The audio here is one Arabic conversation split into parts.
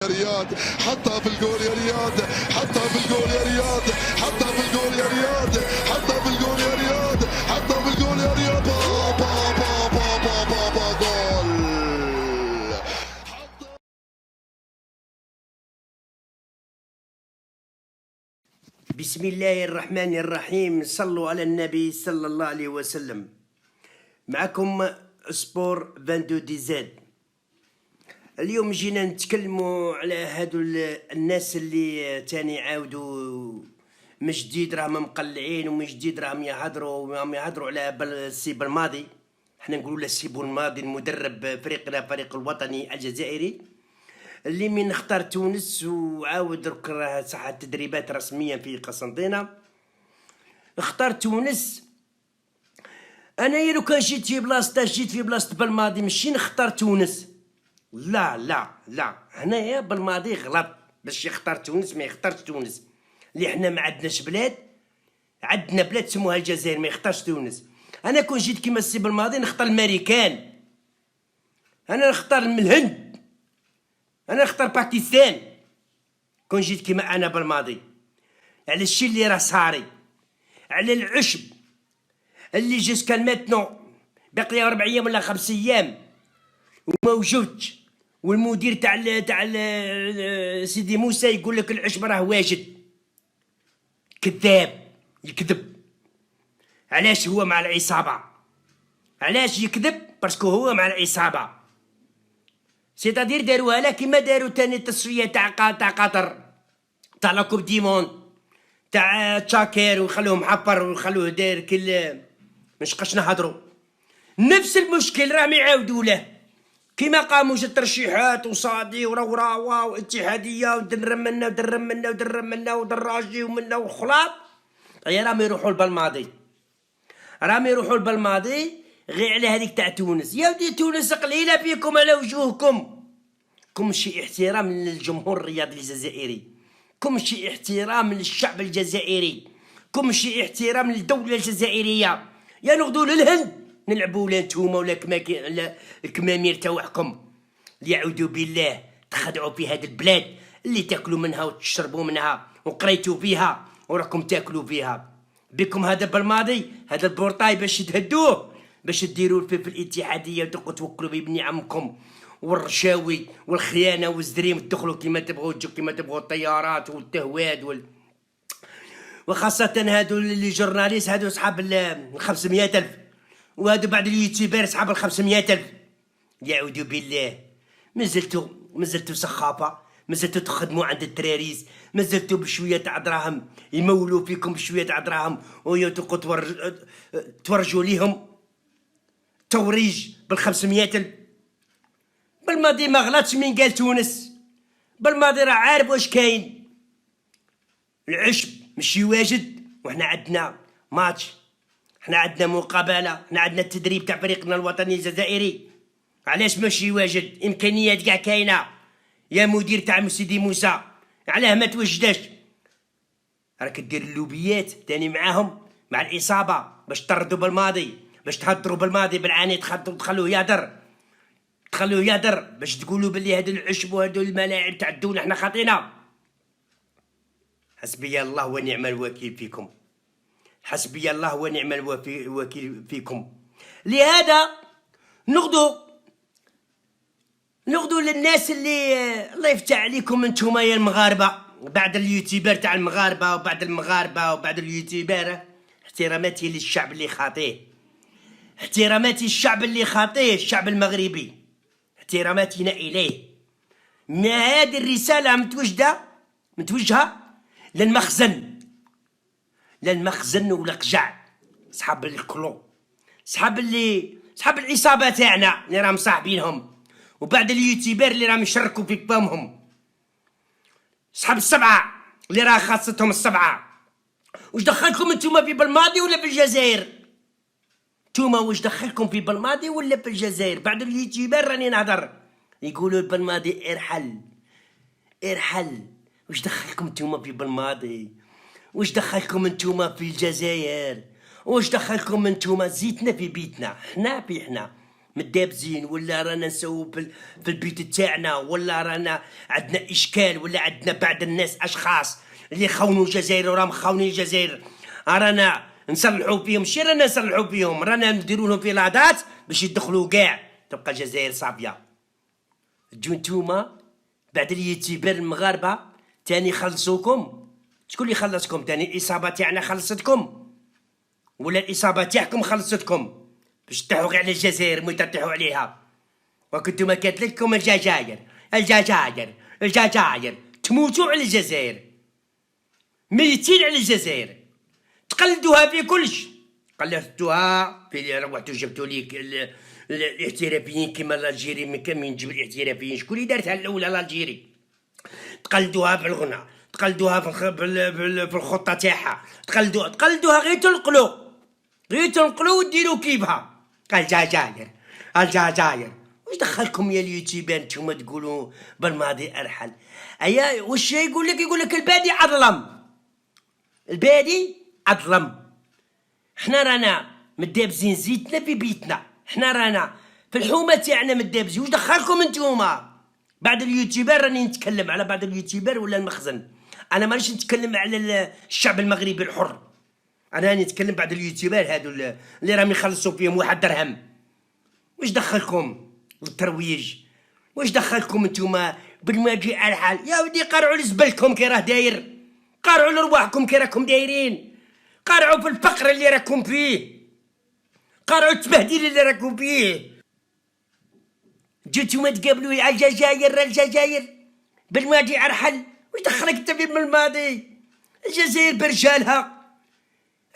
رياض حطها في الجول يا رياض، حطها في الجول يا رياض، حطها في الجول يا رياض، حطها في الجول يا رياض، حطها في الجول يا رياض. با با با با با با با جول. بسم الله الرحمن الرحيم. صلوا على النبي صلى الله عليه وسلم. معكم سبور 22 دي زاد. اليوم جينا نتكلموا على هادو الناس اللي تاني عاودوا من جديد راهم مقلعين ومن جديد راهم يهضروا على السي بالماضي. حنا نقولوا له السي بالماضي المدرب فريقنا فريق الوطني الجزائري اللي من اختار تونس وعاود درك راه صح التدريبات رسميا في قسنطينة. اختار تونس. انا لو كان جيت في بلاصته جيت في بلاصه بالماضي ماشي نختار تونس. لا لا لا، هنايا بالماضي غلط باش يختار تونس، ما يختارش تونس اللي حنا ما عندناش بلاد. عندنا بلاد سموها الجزائر، ما يختارش تونس. انا كون جيت كيما السي بالماضي نختار الماريكان، انا نختار من الهند، انا نختار باكستان. كون جيت كيما انا بالماضي على الشي اللي راه صاري، على العشب اللي جوسكا ماتنو باقي 4 ايام ولا 5 ايام وموجودش، والمدير تاع سيدي موسى يقول لك العشب راه واجد. كذاب، يكذب. علاش هو مع العصابه؟ علاش يكذب؟ باسكو هو مع العصابه. سيتادير داروها لا كيما داروا تاني التصفيه تاع قطر تاع لا كوب دي موند تاع تشاكير ويخلوه محبر ويخلوه داير كل مشقاش نهضروا. نفس المشكل راهم يعاودوا له كيما قاموا جات ترشيحات وصادي وروراوا واتحاديه ودرم منا ودرم منا ودرم منا ودراجي ومنا وخلاط. راهم يروحوا لبالماضي، راهم يروحوا لبالماضي غير على هذيك تاع تونس. يا ودي تونس قليله فيكم على وجوهكم. كم شي احترام للجمهور الرياضي الجزائري، كم شي احترام للشعب الجزائري، كم شي احترام للدوله الجزائريه. يا نغدو للهند نلعبوا ولا نتوما ولا الكمامير تاعكم اللي يعوذوا بالله تخدعوا في هذه البلاد اللي تاكلوا منها وتشربوا منها وقريتوا فيها وراكم تاكلوا فيها. بكم هذا بالماضي هذا البورطاي باش تهدوه، باش ديروا في الاتحاديه وتوكلوا بابن عمكم والرشاوي والخيانه والزريم تدخلوا كيما تبغوا تجوا كيما تبغوا الطيارات والتهواد وخاصه هادو اللي جورناليست هادو اصحاب ال 500,000 وهادو بعد اليوتيوبر اصحاب ال 500,000. يعوذ بالله. مازلتوا سخافه، مازلتوا تخدموا عند التراريس، مازلتوا بشويه تاع دراهم يمولوا فيكم بشويه تاع دراهم ويتوقوا تورجوا ليهم توريج بال 500,000. بالماضي ما غلطش من قال تونس، بالماضي راه عارف واش كاين. العشب ماشي واجد وحنا عندنا ماتش، حنا عندنا مقابله، حنا عندنا التدريب تاع فريقنا الوطني الجزائري. علاش ماشي واجد؟ امكانيات كاع كاينه يا مدير تاع سيدي موسى. علاه ما توجداش؟ راك دير اللوبيات تاني معاهم مع الاصابه باش تطردوا بالماضي، باش تهضروا بالماضي بالعاني، تخلوه يهدر باش تقولوا باللي هادو العشب وهادو الملاعب تاع الدوله حنا خاطينا. حسبي الله ونعم الوكيل فيكم، حسبي الله ونعم الوكيل فيكم. لهذا نغدو للناس اللي الله يفتح عليكم انتوما يا المغاربه، بعد اليوتيوبر تاع المغاربه وبعد المغاربه وبعد اليوتيوبر. احتراماتي للشعب اللي خاطيه، احتراماتي الشعب اللي خاطيه، الشعب المغربي، احتراماتنا اليه. ما هذه الرساله متوجهه للمخزن والقجع، صحاب الكلو، صحاب العصابه تاعنا اللي راهم صاحبينهم، وبعد اليوتيوبر اللي راهم يشركوا في فمهم، صحاب السبعه اللي راه خاصتهم السبعه. واش دخلكم انتوما في بالماضي ولا في الجزائر؟ نتوما واش دخلكم في بالماضي ولا في الجزائر؟ بعد اليوتيوبر راني نهضر يقولوا بالماضي ارحل. واش دخلكم نتوما في بالماضي؟ واش دخلكم نتوما في الجزائر؟ واش دخلكم نتوما؟ زيتنا في بيتنا، حنا متدابزين، ولا رانا نسوي في البيت تاعنا، ولا رانا عندنا اشكال، ولا عندنا بعض الناس اشخاص اللي خونوا الجزائر وراهم خاونين الجزائر، رانا نصلحوا فيهم. ماشي رانا نصلحوا فيهم، رانا نديروا لهم في لادات باش يدخلوا كاع، تبقى الجزائر صافيه. تجو نتوما بعد اليوتيوبر المغاربه تاني خلصوكم. شكون اللي خلصكم تاني؟ الاصابه تاعنا خلصتكم ولا الاصابه تاعكم خلصتكم؟ باش تطيحوا غير على الجزائر مي تطيحوا عليها. وكنتو ما كانت لكم الجزائر الجزائر الجزائر، تموتوا على الجزائر، ميتين على الجزائر، تقلدوها في كلش. قلدتوها في روحتوا جبتوا ليك الاحترافيين كيما الالجيري. من كم يجيب الاحترافيين؟ شكون اللي دارتها الاولى؟ الالجيري. تقلدوها في الغنى، تقلدوها في الخطه تاعها، تقلدوها غير تنقلوا وديروا كيفها. الجزائر الجزائر. واش دخلكم يا اليوتيوبر نتوما تقولوا بالماضي ارحل؟ ايا واش يقول لك البادي اظلم، البادي اظلم. حنا رانا مدابزين زيتنا في بيتنا، حنا رانا في الحومه تاعنا مدابزين. واش دخلكم نتوما؟ بعد اليوتيوبر راني نتكلم على بعض اليوتيوبر ولا المخزن، انا مانيش نتكلم على الشعب المغربي الحر. انا راني نتكلم بعد اليوتيوبر هادو اللي راهم يخلصوا فيهم 1 درهم. واش دخلكم للترويج؟ واش دخلكم نتوما بالماجي الحال؟ يا ودي قارعوا لزبلكم كي راه داير، قارعوا لرواحكم كي راكم دايرين، قارعوا في الفقر اللي راكم فيه، قارعوا التبهديل اللي راكم فيه. جيتوا ما تقابلوا على الجزائر بالماضي ارحل. واش دخلك انت في الماضي؟ الجزائر برجالها،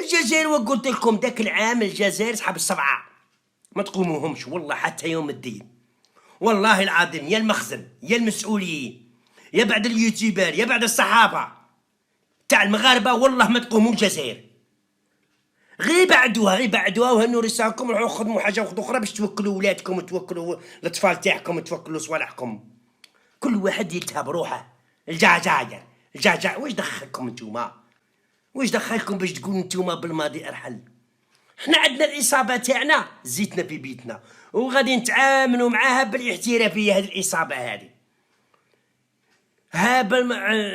الجزائر. وقلت لكم ذاك العام الجزائر صحاب السبعه ما تقوموهمش والله حتى يوم الدين، والله العظيم. يا المخزن يا المسؤولين يا بعد اليوتيوبر يا بعد الصحافه تاع المغاربه، والله ما تقوموا الجزائر. غير بعدوها وهنوا رسالكم. روحوا خدموا حاجه اخرى باش توكلوا ولادكم وتوكلوا الاطفال تاعكم وتوكلوا صوالحكم. كل واحد يلتهب روحه. الجزائر. واش دخلكم نتوما؟ واش دخلكم باش تقولوا نتوما بالماضي ارحل؟ حنا عندنا الاصابه تاعنا زيتنا في بيتنا، وغادي نتعاملوا معاها بالاحترافيه. هذه الاصابه هذه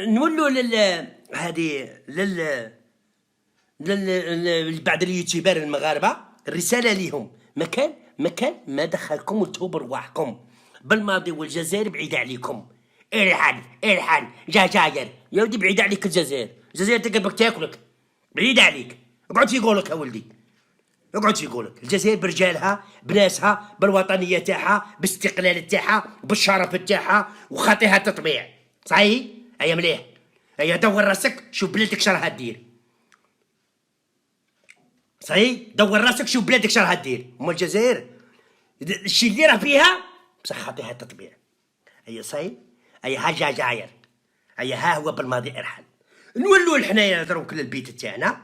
نولوا بعد اليوتيوبر المغاربه الرساله ليهم. مكان ما دخلكم وانتم برواحكم. بالماضي والجزائر بعيده عليكم. ارحل جزائر. يا ودي بعيده عليك الجزائر تقربك تاكلك، بعيده عليك. اقعد في قولك يا ولدي، اقعد في قولك. الجزائر برجالها بناسها بالوطنيه تاعها باستقلال تاعها بالشرف تاعها وخاطيها تطبيع. صحيح؟ ايا مليح. ايا دور راسك شوف بلادك شراها دير. صحيح؟ دور راسك شوف بلادك شراها دير. اما الجزائر الشيء اللي راه فيها بصح خاطيها تطبيع. ايا صحيح؟ ايا ها جزائر. ايا ها هو بالماضي ارحل. نولوا حنايا دروك للبيت تاعنا.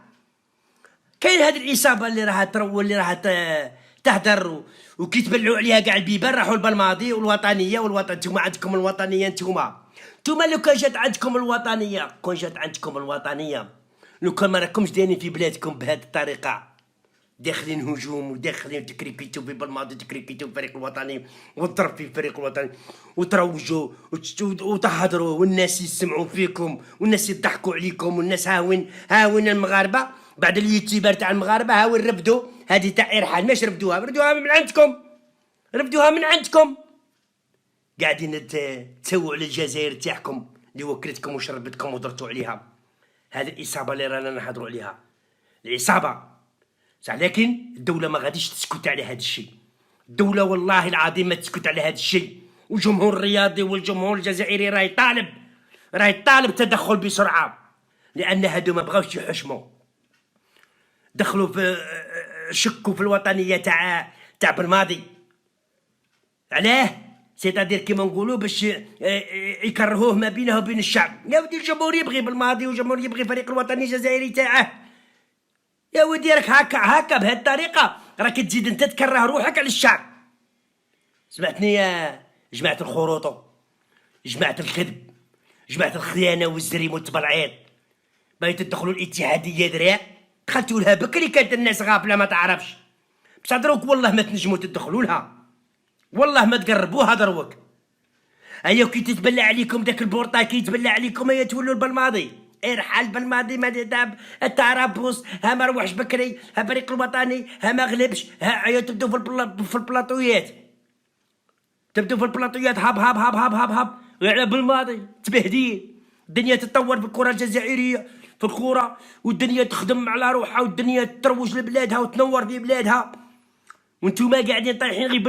كاين هذه الاصابه اللي راها اللي راها تهدر وكي تبلعوا عليها كاع البيبان راحوا بالماضي والوطنيه نتوما عندكم الوطنيه. نتوما لو كان جات عندكم الوطنيه، لو كان ما راكمش دايرين في بلادكم بهذه الطريقه، داخلين هجوم وداخلين تكريكيتو في بالماضي، تكريكيتو في الفريق الوطني والضرب في الفريق الوطني وتروجوا وتهضروا والناس يسمعوا فيكم والناس يضحكوا عليكم والناس هاوين المغاربه. بعد اليوتيوبر تاع المغاربه هاوين رفدوا هذه تاع ارحال. ماش رفدوها من عندكم. قاعدين تسووا على الجزائر تاعكم اللي وكلتكم وشربتكم ودرتوا عليها. هذه الاصابه اللي رانا نهضروا عليها، العصابه صح. لكن الدوله ما غاديش تسكت على هذا الشيء. الدوله والله العظيم ما تسكت على هذا الشيء. والجمهور الرياضي والجمهور الجزائري راه يطالب تدخل بسرعه، لان هادو ما بغاوش يحشموا، دخلوا في شكوا في الوطنيه تاع بالماضي. علاه؟ سيتادير كيما نقولوا باش يكرهوه ما بينه وبين الشعب. يا ودي الجمهور يبغي بالماضي والجمهور يبغي فريق الوطني الجزائري تاعه. يا ودي راك هكا بهذه الطريقه راك تزيد انت تكره روحك على الشعب. سمعتني يا جماعه الخروطو، جماعه الكذب، جماعه الخيانه والزريم والتبلعيط. باغي تدخلوا الاتحاديه دريع، دخلتوا لها بكري كانت الناس غافله ما تعرفش. بصح دروك والله ما تنجموا تدخلوا لها. والله ما تقربوها دروك. هيا كي تتبلع عليكم داك البورطا، كي يتبلع عليكم هيا تولوا البلماضي. ارحل بالماضي ما داب التعربص، ها ما روحش بكري، ها فريق الوطني، ها ما غلبش، ها هيا تبدو في البلاطويات، تبدو في البلاطويات هاب هاب هاب هاب هاب هاب على بالماضي تبهديل. الدنيا تتطور في الكرة الجزائرية، في الكرة، والدنيا تخدم على روحها، والدنيا تروج لبلادها وتنور في بلادها، وانتوما قاعدين طايحين غير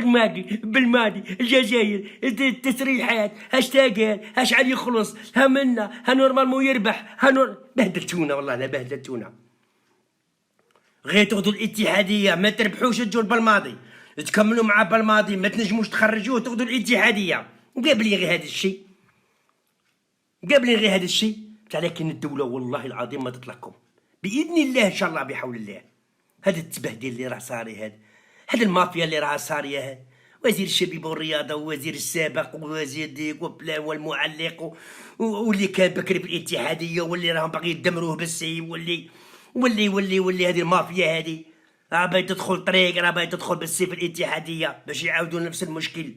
بالماضي الجزائر، التسريحات، هاشتاقات، هاشعل يخلص، ها منا، ها نورمالمون يربح، بهدلتونا والله لا بهدلتونا. غير تاخذوا الاتحادية ما تربحوش تجوا بالماضي، تكملوا مع بالماضي ما تنجموش تخرجوه تاخذوا الاتحادية. قابلين غير هذا الشيء، قابلين غير هذا الشيء. لكن الدولة والله العظيم ما تطلقكم بإذن الله إن شاء الله بحول الله. هذا التبهدل اللي راه صاري، هذا المافيا اللي راها صاريه، وزير الشباب والرياضه ووزير السابق ووزير ديك وبلان والمعلق واللي كان بكري في الاتحاديه واللي راهم باغي يدمروه بالسي، واللي هذه المافيا هذه راه باغي تدخل طريق، راه باغي تدخل بالسي في الاتحاديه باش يعاودوا نفس المشكل،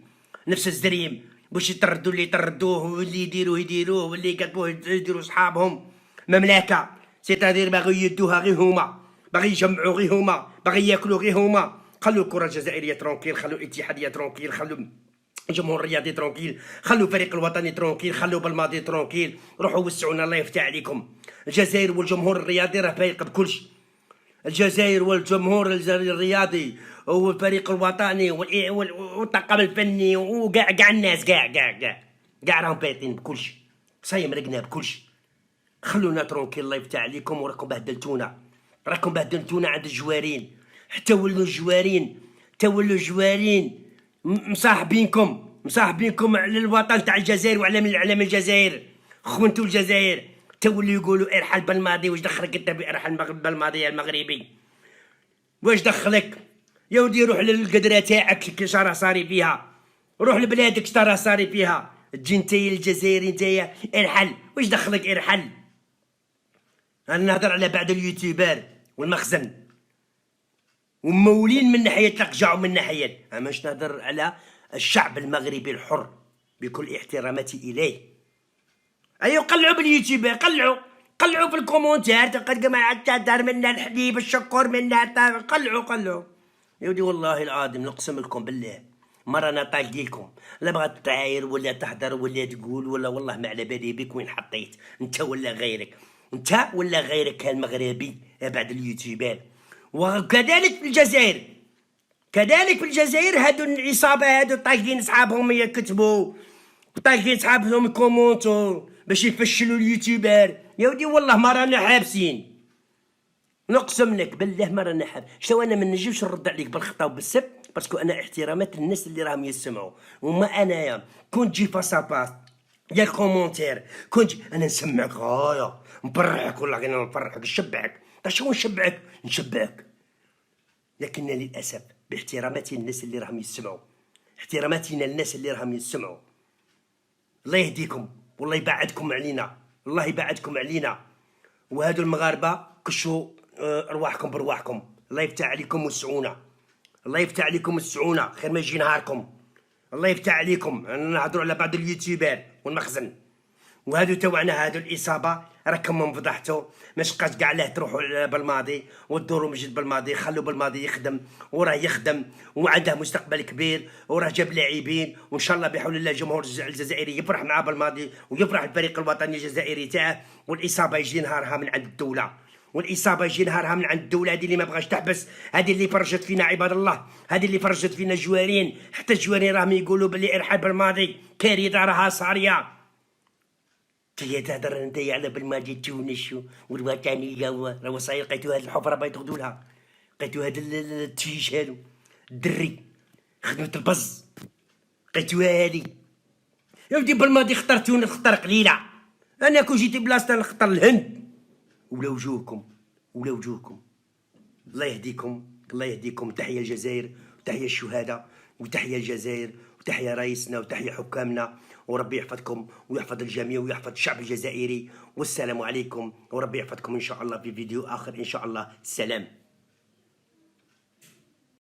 نفس الزريم، باش يطردوا اللي يطردوه واللي يديروه واللي يكتبوه يديروا صحابهم. مملكه سيتادير باغي يدوها غير هما، باغي يجمعوا غير هما، باغي ياكلوا غير هما. خلوا الكرة الجزائرية ترونكيل، خلوا الاتحادية ترونكيل، خلوا الجمهور الرياضي ترونكيل، خلوا الفريق الوطني ترونكيل، خلوا بالماضي ترونكيل. روحوا وسعونا الله يفتح عليكم. الجزائر والجمهور الرياضي راه فايق بكلش. الجزائر والجمهور الرياضي والفريق الوطني والطاقم الفني وكاع الناس كاع راهم بايطين بكلش، صايم رقنا بكلش. خلونا ترونكيل الله يفتح عليكم. وراكم بهدلتونا، راكم بهدلتونا عند الجوارين، حتى ولوا الجوارين مصاحبينكم على الوطن تاع الجزائر وعلى من الاعلام الجزائر، خونتوا الجزائر. تولوا يقولوا ارحل بالماضي. واش دخلك انت بارحل بالماضي يا المغربي؟ واش دخلك يا ودي؟ روح للقدره تاعك كيش راه صاري فيها، روح لبلادك شتا راه صاري فيها. تجي نتايا الجزائري نتايا ارحل، واش دخلك ارحل؟ انا نهضر على بعض اليوتيوبر والمخزن ومولين من ناحية تقجعوا من ناحية، ماش نهضر على الشعب المغربي الحر بكل احتراماتي إليه. أيوا قلعوا باليوتيوب، قلعوا في الكومونتير، تلقى مع دار منا الحليب الشكر منا، قلعوا يا ودي والله العظيم نقسم لكم بالله ما رانا طايقينكم، لا بغات تعاير ولا تحضر ولا تقول ولا والله ما على بالي بك وين حطيت انت ولا غيرك، انت ولا غيرك المغربي بعد اليوتيوبر. وكذلك في الجزائر، هادو العصابة هادو طايقين صحابهم يكتبوا، طايقين صحابهم يكومونتو باش يفشلوا اليوتيوبر. يا ودي والله ما رانا حابسين، نقسم لك بالله ما رانا حابس. شتو انا ما نجمش نرد عليك بالخطا وبالسب باسكو انا احترامات الناس اللي راهم يسمعوا، وما انايا كون تجي فاساباس يا الكومونتير كنت انا نسمعك غايه نبرعك والله انا نفرحك نشبعك. شو نشبعك؟ لكن للاسف باحتراماتي للناس اللي راهم يسمعوا، احتراماتنا للناس اللي راهم يسمعوا، الله يهديكم والله يبعدكم علينا، الله يبعدكم علينا. وهادو المغاربه كشوا ارواحكم برواحكم، الله يفتح عليكم وسعونا، الله يفتح عليكم وسعونا، خير ما يجي نهاركم. الله يفتح عليكم. انا نهضروا على بعض اليوتيوبر والمخزن وهادو توعنا، هادو الاصابه راكم من فضحتو. ماش بقاش كاع له تروحوا بالماضي وتدوروا مجد بالماضي، خلوا بالماضي يخدم وراه يخدم وعنده مستقبل كبير وراه جاب لاعبين، وان شاء الله بحول الله الجمهور الجزائري يفرح معاه بالماضي ويفرح الفريق الوطني الجزائري تاعه. والاصابه يجي نهارها من عند الدوله، والاصابه يجي نهارها من عند الدوله. هذه اللي ما بغاش تحبس، هذه اللي فرجت فينا عباد الله، هذه اللي فرجت فينا الجوارين. حتى الجوارين راهم يقولوا بلي ارحل بالماضي، كارثه راها صاريه. تي تهضر نتايا على بالماضي التونس والوطنيه راه صاير. لقيتو هاد الحفره باغي تاخذوا لها، لقيتو هاد التفيش هادو الدري خدمه البز لقيتوها هادي. يا ودي بالماضي خطرتوني خطر قليله، انا كون جيتي بلاصتنا نخطر الهند ولا وجوهكم. الله يهديكم، الله يهديكم. تحية الجزائر وتحية الشهداء وتحية الجزائر وتحية رئيسنا وتحية حكامنا، وربي يحفظكم ويحفظ الجميع ويحفظ الشعب الجزائري. والسلام عليكم وربي يحفظكم إن شاء الله في فيديو آخر إن شاء الله. السلام.